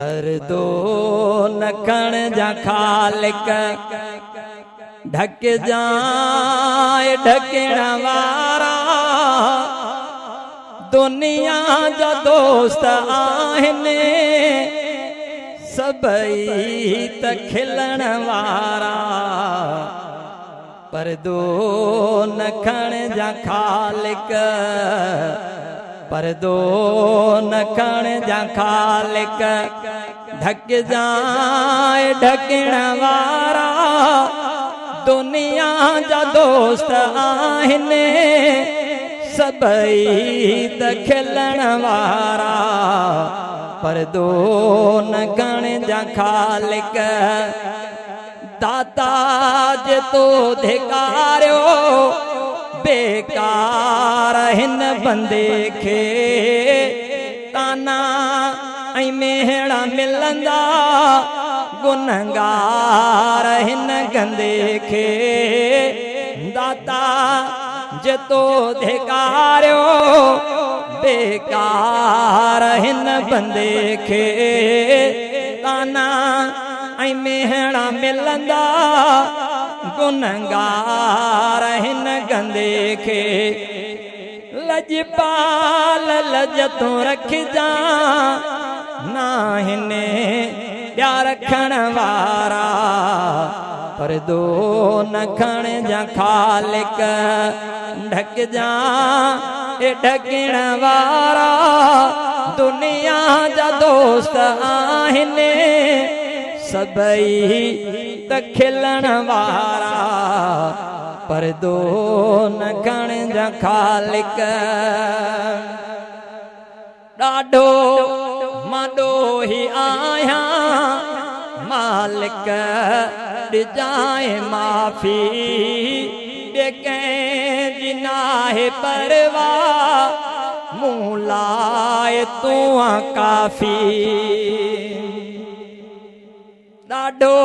दो नखण जा खालिक ढक जाए ढकण वारा दुनिया जा दोस्त आहिनि सबई त खिलण वारा पर दो नखण जा खालिक पर दो नखण जा खालिक ढक जाए ढकण वारा दुनिया जा दोस्त आहिनि सबई त खिलण वारा पर दो नखण जा खालिक दाता जे तो धिकारियो बेकार हिन बंदे खे ताना ऐं मेहड़ा मिलंदा गुनहगार हिन गंदे खे दाता जे तो धिकारियो बेकार हिन बंदे खे ताना ऐं मेहड़ा मिलंदा गुनहगार हिन गंदे खे लजपाल लज तूं रखजा ना हिने ॿिया रखण वारा पर दो नखण जा खालिक ढक जा ढकण वारा दुनिया जा दोस्त आहिनि सबई त खिलण वारा पर दो नखण जा खालिक ॾाढो मां ॾोही आहियां मालिक ॾिजाए माफ़ी ॿिए कंहिंजी नाहे परवाह मूं लाइ तूं आ काफ़ी ॾाढो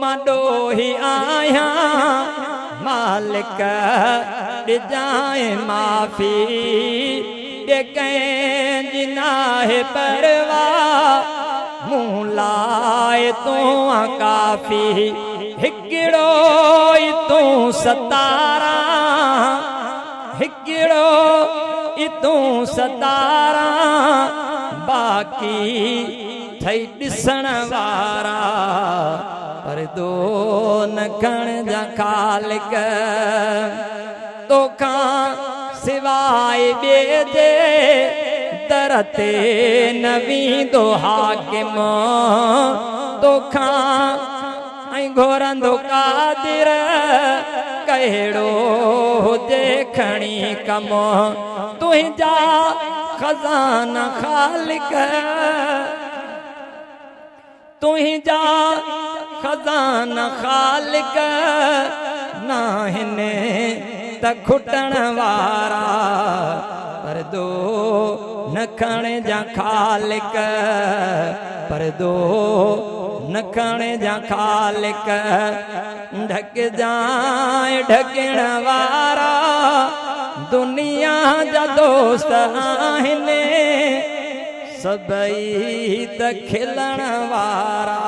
मां ॾोही आहियां मालिक ॾिजाए माफ़ी ॿिए कंहिंजी नाहे परवाह मूं लाइ तूं आ काफ़ी हिकिड़ो ई तूं सतारा हिकिड़ो ई तूं सतारा बाक़ी थई ॾिसण वारा पर दो नखण जा खालिक तोखां सिवाय ॿिए जे दर ते न वेंदो हाकिम तोखां ऐं घोरंदो कादिर कहिड़ो हुजे खणी कम तुंहिंजा खज़ाना खालिक तुंहिंजा खज़ाना खालिक ना हिने त खुटण वारा पर दो नखण जा खालिक पर दो नखण जा खालिक ढक जाए ढकण वारा दुनिया जा दोस्त आहिनि सबई त खिलण वारा।